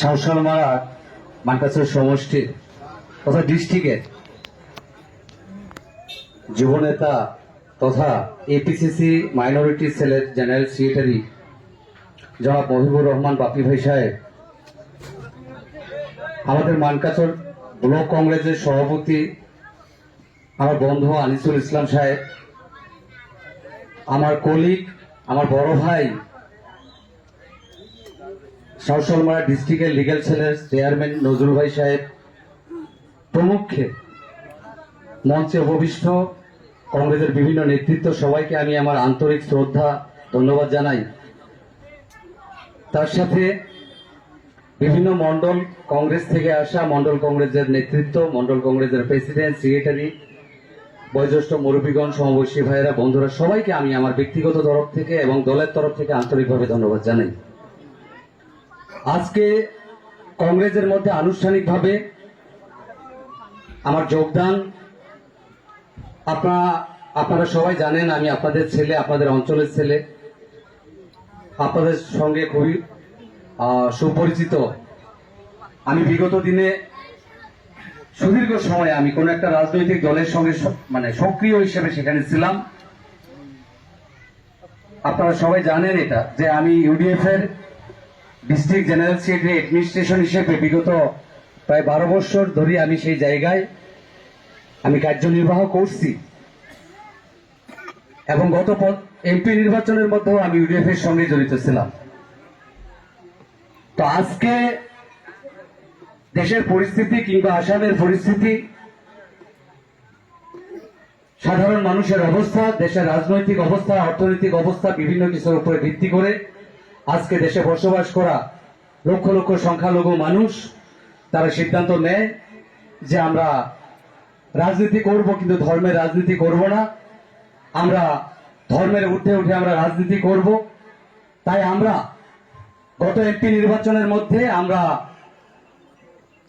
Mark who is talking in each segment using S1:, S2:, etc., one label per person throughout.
S1: শাওশালমারা মানকাছড়ি সমষ্টির তথা ডিস্ট্রিক্টের যুবনেতা তথা এপিসিসি মাইনরিটি সেলের জেনারেল সেক্রেটারি জনাব মহিবুর রহমান বাপি ভাই সাহেব, আমাদের মানকাছড় ব্লক কংগ্রেসের সভাপতি আমার বন্ধু আনিসুল ইসলাম সাহেব, আমার কলিগ, আমার বড় ভাই শাওশালমারা ডিস্ট্রিক্টের লিগ্যাল সেলের চেয়ারম্যান নজরুল ভাই সাহেব প্রমুখে মঞ্চে উপবিষ্ট কংগ্রেসের বিভিন্ন নেতৃত্ব, সবাইকে আমি আমার আন্তরিক শ্রদ্ধা ধন্যবাদ জানাই। তার সাথে বিভিন্ন মন্ডল কংগ্রেস থেকে আসা মন্ডল কংগ্রেসের নেতৃত্ব, মন্ডল কংগ্রেসের প্রেসিডেন্ট, সেক্রেটারি, বয়োজ্যেষ্ঠ মুরব্বীগণ, সমবয়সী ভাইয়েরা, বন্ধুরা, সবাইকে আমি আমার ব্যক্তিগত তরফ থেকে এবং দলের তরফ থেকে আন্তরিকভাবে ধন্যবাদ জানাই। আজকে কংগ্রেসের মধ্যে আনুষ্ঠানিকভাবে আমার যোগদান, আপনারা সবাই জানেন আমি আপনাদের ছেলে, আপনাদের অঞ্চলের ছেলে, আপনাদের সঙ্গে খুবই সুপরিচিত। আমি বিগত দিনে সুদীর্ঘ সময় আমি কোন একটা রাজনৈতিক দলের সঙ্গে সক্রিয় হিসেবে সেখানে ছিলাম। আপনারা সবাই জানেন এটা, যে আমি ইউডিএফ এর ডিস্ট্রিক্ট জেনারেল সেক্রেটারি অ্যাডমিনিস্ট্রেশন হিসেবে বিগত প্রায় 12 বছর ধরে আমি সেই জায়গায় আমি কার্যনির্বাহ করছি এবং গত এমপি নির্বাচনের মধ্যেও আমি ইউডিএফ এর সঙ্গে জড়িত ছিলাম। তো আজকে দেশের পরিস্থিতি কিংবা আসামের পরিস্থিতি, সাধারণ মানুষের অবস্থা, দেশের রাজনৈতিক অবস্থা, অর্থনৈতিক অবস্থা, বিভিন্ন কিছুর উপরে ভিত্তি করে আজকে দেশে বসবাস করা লক্ষ লক্ষ সংখ্যালঘু মানুষ তারা সিদ্ধান্ত নেয় যে আমরা রাজনীতি করব, কিন্তু ধর্মের রাজনীতি করব না, আমরা ধর্মের ঊর্ধ্বে উঠে আমরা রাজনীতি করব। তাই আমরা গত এমপি নির্বাচনের মধ্যে আমরা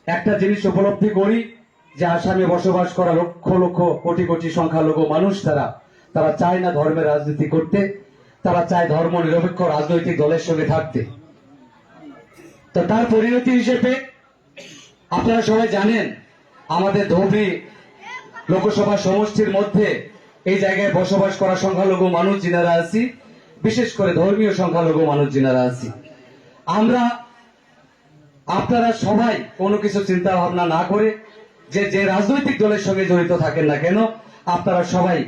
S1: একটা জিনিস উপলব্ধি করি, যে আসামে বসবাস করা লক্ষ লক্ষ কোটি কোটি সংখ্যালঘু মানুষ তারা চায় না ধর্মের রাজনীতি করতে, তারা চায় ধর্ম নিরপেক্ষ রাজনৈতিক দলের সঙ্গে থাকতে। তো তার পরিণতি হিসেবে আপনারা সবাই জানেন, আমাদের ধুবড়ী লোকসভা সমষ্টির মধ্যে এই জায়গায় বসবাস করা সংখ্যালঘু মানুষ যিনারা আছি, বিশেষ করে ধর্মীয় সংখ্যালঘু মানুষ যিনারা আছি, আপনারা সবাই কোনো কিছু চিন্তা ভাবনা না করে যে রাজনৈতিক দলের সঙ্গে জড়িত থাকেন না কেন, আপনারা সবাই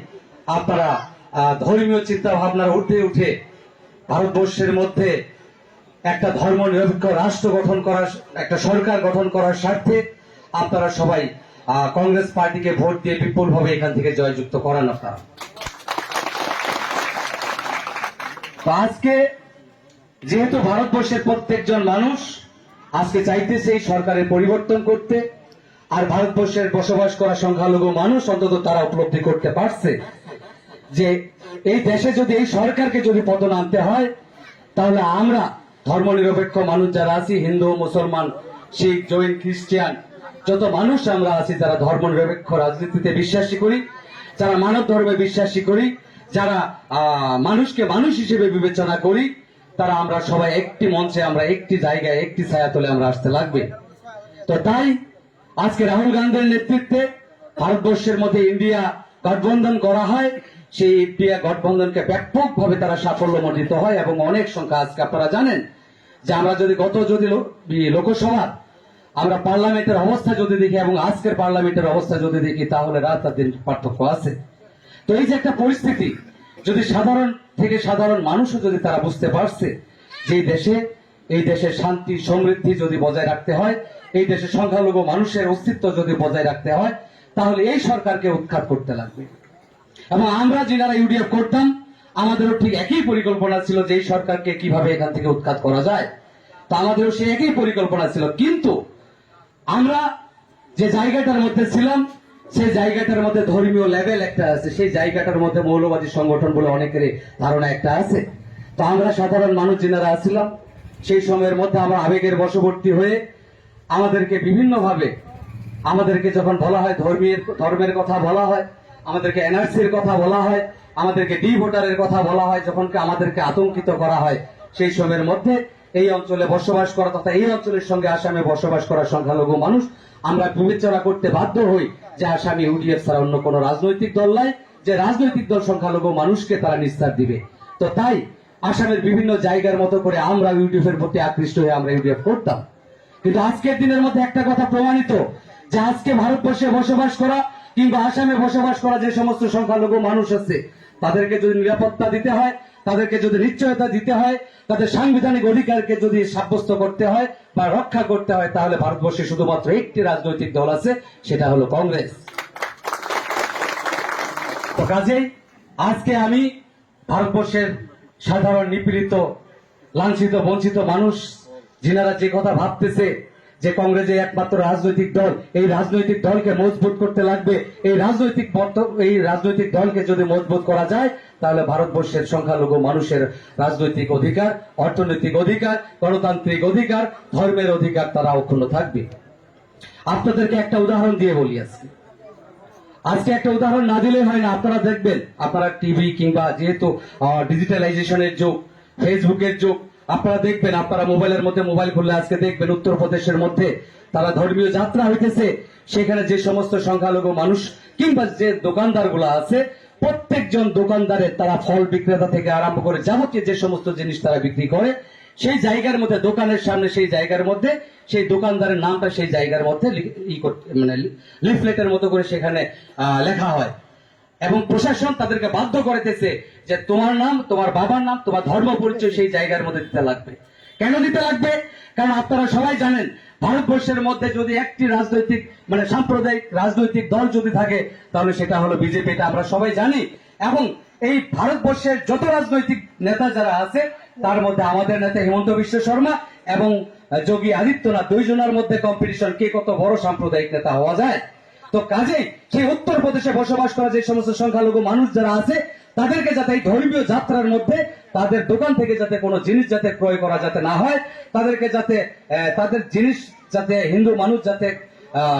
S1: ধর্মীয় চিন্তা ভাবনার ঊর্ধ্বে উঠে ভারতবর্ষের মধ্যে একটা ধর্ম নিরপেক্ষ রাষ্ট্র গঠন করার, একটা সরকার গঠন করার স্বার্থে আপনারা সবাই কংগ্রেস পার্টিকে ভোট দিয়ে বিপুলভাবে এখান থেকে জয়যুক্ত করান আপনারা। তো আজকে যেহেতু ভারতবর্ষের প্রত্যেকজন মানুষ আজকে চাইতেছে এই সরকারের পরিবর্তন করতে, আর ভারতবর্ষের বসবাস করা সংখ্যালঘু মানুষ অন্তত তারা উপলব্ধি করতে পারছে যে এই দেশে যদি এই সরকারকে যদি পতন আনতে হয়, তাহলে আমরা ধর্মনিরপেক্ষ মানুষ যারা আছি, হিন্দু, মুসলমান, শিখ, জৈন, খ্রিস্টান, যত মানুষ আমরা আছি যারা ধর্মনিরপেক্ষ রাজনীতিতে বিশ্বাসী করি, যারা মানব ধর্মে বিশ্বাসী করি, যারা মানুষকে মানুষ হিসেবে বিবেচনা করি, তারা আমরা সবাই একটি মঞ্চে, আমরা একটি জায়গায়, একটি ছায়াতলে আমরা আসতে লাগবে। তো তাই আজকে রাহুল গান্ধীর নেতৃত্বে ভারতবর্ষের মধ্যে ইন্ডিয়া গঠবন্ধন করা হয়, সেই ইন্ডিয়া গঠবন্ধনকে ব্যাপকভাবে তারা সাফল্যমণ্ডিত হয় এবং অনেক সংখ্যা আজকে আপনারা জানেন যে আমরা যদি লোকসভার আমরা পার্লামেন্টের অবস্থা যদি দেখি এবং আজকের পার্লামেন্টের অবস্থা যদি দেখি, তাহলে রাত আর দিন পার্থক্য আছে। তো এই যে একটা পরিস্থিতি, যদি সাধারণ থেকে সাধারণ মানুষও যদি তারা বুঝতে পারছে যে এই দেশের শান্তি সমৃদ্ধি যদি বজায় রাখতে হয়, এই দেশের সংখ্যালঘু মানুষের অস্তিত্ব যদি বজায় রাখতে হয়, তাহলে এই সরকারকে উৎখাত করতে লাগবে। এবং আমরা যারা ইউডিএফ করতাম, আমাদেরও ঠিক একই পরিকল্পনা ছিল যে এই সরকারকে কিভাবে এখান থেকে উৎখাত করা যায়। তো আমাদেরও সেই একই পরিকল্পনা ছিল, কিন্তু আমরা যে জায়গাটার মধ্যে ছিলাম, সেই জায়গাটার মধ্যে ধর্মীয় লেভেল একটা আছে, সেই জায়গাটার মধ্যে মৌলবাদী সংগঠন বলে অনেকের ধারণা একটা আছে। তো আমরা সাধারণ মানুষ যারা আছিলাম, সেই সময়ের মধ্যে আমরা আবেগের বশবর্তী হয়ে আমাদেরকে বিভিন্নভাবে, আমাদেরকে যখন বলা হয় ধর্মের কথা বলা হয়, আমাদেরকে এনআরসির কথা বলা হয়, আমাদেরকে ডি ভোটারের কথা বলা হয়, যখন আমাদেরকে আতঙ্কিত করা হয়, সেই সময়ের মধ্যে এই অঞ্চলে বসবাস করা তথা এই অঞ্চলের সঙ্গে আসামে বসবাস করা সংখ্যালঘু মানুষ আমরা বিবেচনা করতে বাধ্য হই যে আসামে ইউডিএফ ছাড়া অন্য কোনো রাজনৈতিক দল নাই, যে রাজনৈতিক দল সংখ্যালঘু মানুষকে তারা নিস্তার দিবে। তো তাই আসামের বিভিন্ন জায়গার মতো করে আমরা ইউডিএফ এর প্রতি আকৃষ্ট হয়ে আমরা ইউডিএফ করতাম। কিন্তু আজকের দিনের মধ্যে একটা কথা প্রমাণিত যে আজকে ভারতবর্ষে বসবাস করা কিংবা আসামে বসবাস করা যে সমস্ত সংখ্যালঘু মানুষ আছে তাদেরকে যদি নিরাপত্তা দিতে হয়, তাদেরকে যদি নিশ্চয়তা দিতে হয়, তাদের সাংবিধানিক অধিকারকে যদি সাব্যস্ত করতে হয় বা রক্ষা করতে হয়, তাহলে ভারতবর্ষে শুধুমাত্র একটি রাজনৈতিক দল আছে, সেটা হলো কংগ্রেস। তো কাজেই আজকে আমি ভারতবর্ষের সাধারণ নিপীড়িত, লাঞ্ছিত, বঞ্চিত মানুষ যিনারা যে কথা ভাবতেছে যে কংগ্রেস একমাত্র রাজনৈতিক দল, এই রাজনৈতিক দলকে মজবুত করতে লাগবে, এই রাজনৈতিক দলকে যদি মজবুত করা যায় তাহলে ভারতবর্ষের সংখ্যালঘু মানুষের রাজনৈতিক অধিকার, অর্থনৈতিক অধিকার, গণতান্ত্রিক অধিকার, ধর্মের অধিকার তারা অক্ষুণ্ণ থাকবে। আপনাদেরকে একটা উদাহরণ দিয়ে বলি আজকে একটা উদাহরণ না দিলে হয় না। আপনারা দেখবেন, আপনারা টিভি কিংবা যেহেতু ডিজিটালাইজেশনের যুগ, ফেসবুকের যুগ, আপনারা দেখবেন, আপনারা মোবাইলের মধ্যে মোবাইল খুললে আজকে দেখবেন উত্তরপ্রদেশের মধ্যে তারা ধর্মীয় যাত্রা হইতেছে, সেখানে যে সমস্ত সংখ্যালঘু মানুষ কিংবা যে দোকানদার গুলা আছে, প্রত্যেকজন দোকানদারের তারা ফল বিক্রেতা থেকে আরম্ভ করে যাবতীয় যে সমস্ত জিনিস তারা বিক্রি করে, সেই জায়গার মধ্যে দোকানের সামনে সেই জায়গার মধ্যে সেই দোকানদারের নামটা সেই জায়গার মধ্যে মানে লিফলেটের মতো করে সেখানে লেখা হয় এবং প্রশাসন তাদেরকে বাধ্য করেছে যে তোমার নাম, তোমার বাবার নাম, তোমার ধর্ম পরিচয় সেই জায়গার মধ্যে দিতে লাগবে। কেন দিতে লাগবে? কারণ আপনারা সবাই জানেন ভারতবর্ষের মধ্যে যদি একটি রাজনৈতিক মানে সাম্প্রদায়িক রাজনৈতিক দল যদি থাকে তাহলে সেটা হলো বিজেপি, এটা আমরা সবাই জানি। এবং এই ভারতবর্ষের যত রাজনৈতিক নেতা যারা আছে তার মধ্যে আমাদের নেতা হিমন্ত বিশ্ব শর্মা এবং যোগী আদিত্যনাথ, দুইজনের মধ্যে কম্পিটিশন কে কত বড় সাম্প্রদায়িক নেতা হওয়া যায়। তো কাজেই সেই উত্তরপ্রদেশে বসবাস করা যে সমস্ত সংখ্যালঘু মানুষ যারা আছে তাদেরকে যাতে এই ধর্মীয় যাত্রার মধ্যে তাদের দোকান থেকে যাতে কোনো জিনিস যাতে ক্রয় করা যাতে না হয়, তাদেরকে যাতে তাদের জিনিস যাতে হিন্দু মানুষ যাতে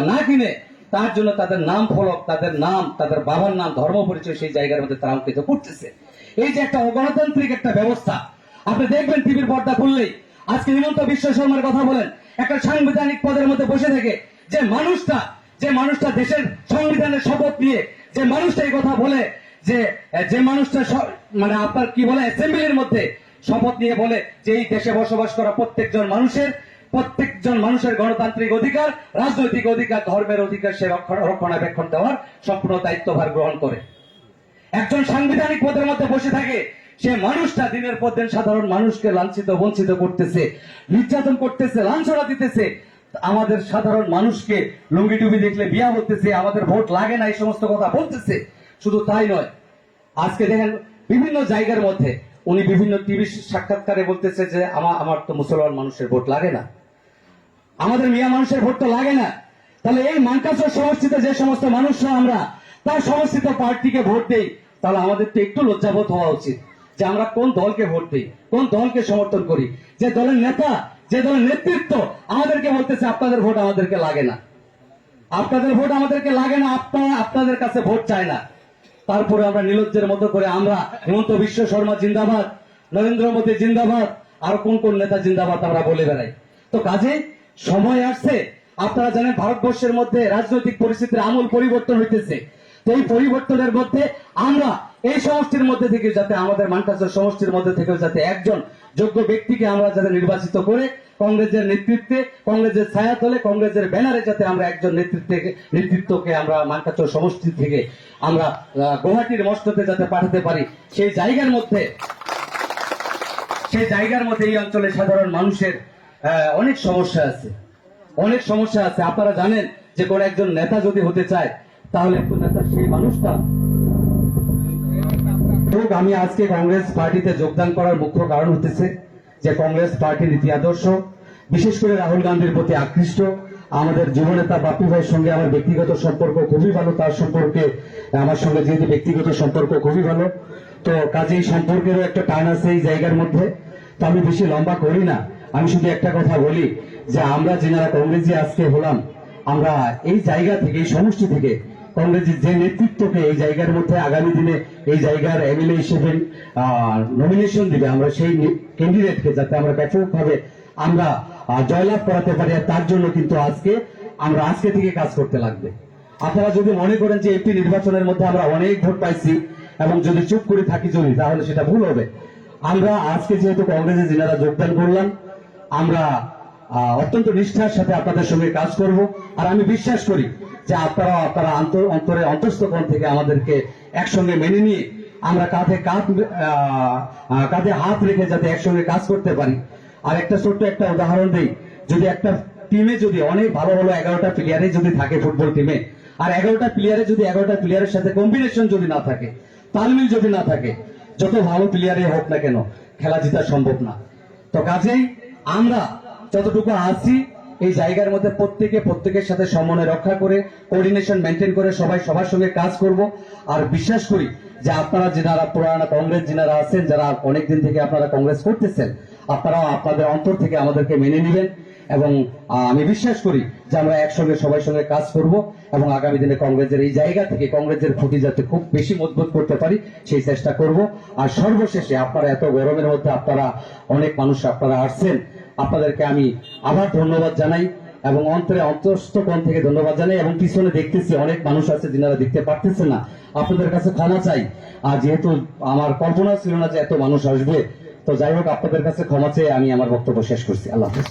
S1: না কিনে, তার জন্য তাদের নাম ফলক, তাদের নাম, তাদের বাবার নাম, ধর্ম পরিচয় সেই জায়গার মধ্যে তারা অঙ্কিত করতেছে। এই যে একটা অগণতান্ত্রিক একটা ব্যবস্থা, আপনি দেখবেন টিভির পর্দা খুললেই আজকে হিমন্ত বিশ্ব শর্মার কথা বলেন, একটা সাংবিধানিক পদের মধ্যে বসে থেকে যে মানুষটা দেশের সংবিধানের শপথ নিয়ে যে মানুষটা এই কথা বলে, যে মানুষটা মানে আপনার কি বলে অ্যাসেম্বলির মধ্যে শপথ নিয়ে বলে যে এই দেশে বসবাস করা প্রত্যেকজন মানুষের গণতান্ত্রিক অধিকার, রাজনৈতিক অধিকার, ধর্মের অধিকার সে রক্ষণাবেক্ষণ দেওয়ার সম্পূর্ণ দায়িত্বভার গ্রহণ করে। একজন সাংবিধানিক পদের মধ্যে বসে থাকে, সে মানুষটা দিনের পর দিন সাধারণ মানুষকে লাঞ্ছিত, বঞ্চিত করতেছে, নির্যাতন করতেছে, লাঞ্ছনা দিতেছে, আমাদের সাধারণ মানুষকে লুঙ্গি টুবি দেখলে বিয়া বলতেছে, আমাদের ভোট লাগে না, এই সমস্ত কথা বলতেছে। শুধু তাই নয়, আজকে দেখেন বিভিন্ন জায়গার মধ্যে উনি বিভিন্ন টিভি সাক্ষাৎকারে বলতেছে যে আমার তো মুসলমান মানুষের ভোট লাগে না, আমাদের মিয়া মানুষের ভোট তো লাগে না। তাহলে এই মানকাচর সমষ্টিতে যে সমস্ত মানুষরা আমরা তার সমষ্টিত পার্টিকে ভোট দেই, তাহলে আমাদের তো একটু লজ্জাবোধ হওয়া উচিত যে আমরা কোন দলকে ভোট দিই, কোন দলকে সমর্থন করি। যে দলের নেতা, যে দলের নেতৃত্ব আমাদেরকে বলতেছে আপনাদের ভোট আমাদেরকে লাগে না, আপনাদের ভোট আমাদেরকে লাগে না, আপনাদের কাছে ভোট চায় না, তারপরে আমরা নিলজ্জের মতো করে আমরা হিমন্ত বিশ্ব শর্মা জিন্দাবাদ, নরেন্দ্র মোদী জিন্দাবাদ, আর কোন কোন নেতা জিন্দাবাদ আমরা বলে বেড়াই। তো কাজে সময় আসছে, আপনারা জানেন ভারতবর্ষের মধ্যে রাজনৈতিক পরিস্থিতির আমূল পরিবর্তন হইতেছে। তো এই পরিবর্তনের মধ্যে আমরা এই সমষ্টির মধ্যে থেকে যাতে আমাদের মানকাচর সমষ্টির মধ্যে থেকে যাতে একজন যোগ্য ব্যক্তিকে আমরা যাতে নির্বাচিত করে কংগ্রেসের নেতৃত্বে, কংগ্রেসের ছায়াতলে, কংগ্রেসের ব্যানারে যাতে আমরা একজন নেতৃত্বকে আমরা মানকাচর সমষ্টি থেকে আমরা গুয়াহাটির মস্কোতে যাতে পাঠাতে পারি, সেই জায়গার মধ্যে এই অঞ্চলে সাধারণ মানুষের অনেক সমস্যা আছে, অনেক সমস্যা আছে। আপনারা জানেন যে কোন একজন নেতা যদি হতে চায় তাহলে একজন নেতা সেই মানুষটা। আমি আজকে কংগ্রেস পার্টিতে যোগদান করার মুখ্য কারণ হতেছে যে কংগ্রেস পার্টির নীতি আদর্শ, বিশেষ করে রাহুল গান্ধীর প্রতি আকৃষ্ট। আমাদের যুবনেতা বাপি ভাইয়ের সঙ্গে আমার ব্যক্তিগত সম্পর্ক খুবই ভালো, তার সম্পর্কে আমার সঙ্গে যেহেতু ব্যক্তিগত সম্পর্ক খুবই ভালো, তো কাজেই সম্পর্কেরও একটা টান আছে এই জায়গার মধ্যে। তো আমি বেশি লম্বা করি না, আমি শুধু একটা কথা বলি যে আমরা যারা কংগ্রেসে আজকে হলাম, আমরা এই জায়গা থেকে, এই সমষ্টি থেকে কংগ্রেসের যে নেতৃত্বকে এই জায়গার মধ্যে আগামী দিনে এই জায়গার এমএলএ হিসেবে নমিনেশন দিবে, আমরা সেই ক্যান্ডিডেটকে যাতে আমরা ব্যাপকভাবে আমরা জয়লাভ করাতে পারি, আর তার জন্য কিন্তু আজকে থেকে কাজ করতে লাগবে। আপনারা যদি মনে করেন যে এমপি নির্বাচনের মধ্যে আমরা অনেক ভোট পাইছি এবং যদি চুপ করে থাকি চলি, তাহলে সেটা ভুল হবে। আমরা আজকে যেহেতু কংগ্রেসে যারা যোগদান করলাম, আমরা অত্যন্ত নিষ্ঠার সাথে আপনাদের সঙ্গে কাজ করব। আর আমি বিশ্বাস করি যে আপনারা অন্তরে অন্তঃস্থকোণ থেকে আমাদেরকে একসঙ্গে মেনে নিয়ে আমরা কাঁধে হাত রেখে যাতে একসঙ্গে কাজ করতে পারি। আর একটা ছোট্ট একটা উদাহরণ দিই, যদি একটা টিমে যদি অনেক ভালো ভালো 11টা প্লেয়ারে যদি থাকে ফুটবল টিমে, আর 11টা প্লেয়ারে যদি 11টা প্লেয়ারের সাথে কম্বিনেশন যদি না থাকে, তালমিল যদি না থাকে, যত ভালো প্লেয়ারে হোক না কেন খেলা জেতা সম্ভব না। তো কাজেই আমরা যতটুকু আছি এই জায়গার মধ্যে প্রত্যেকের সাথে সমন্বয় রক্ষা করে, কোঅর্ডিনেশন মেনটেন করে সবাই সবার সঙ্গে কাজ করব। আর বিশ্বাস করি যে আপনারা যারা পুরানা কংগ্রেস যারা আছেন, যারা অনেকদিন থেকে আপনারা কংগ্রেস করতেছেন, আপনারাও আপনাদের অন্তর থেকে আমাদেরকে মেনে নেবেন। এবং আমি বিশ্বাস করি যে আমরা একসঙ্গে সবাই সঙ্গে কাজ করব এবং আগামী দিনে কংগ্রেসের এই জায়গা থেকে কংগ্রেসের খুঁটি যাতে খুব বেশি মজবুত করতে পারি সেই চেষ্টা করব। আর সর্বশেষে আপনারা এত গরমের মধ্যে আপনারা অনেক মানুষ আপনারা আসছেন, আপনাদেরকে আমি আবার ধন্যবাদ জানাই এবং অন্তঃস্থকোণ থেকে ধন্যবাদ জানাই। এবং পিছনে দেখতেছি অনেক মানুষ আছে যারা দেখতে পারতেছে না, আপনাদের কাছে ক্ষমা চাই। আর যেহেতু আমার কল্পনা ছিল না যে এত মানুষ আসবে, তো যাই হোক আপনাদের কাছে ক্ষমা চেয়ে আমি আমার বক্তব্য শেষ করছি। আল্লাহ হাফেজ।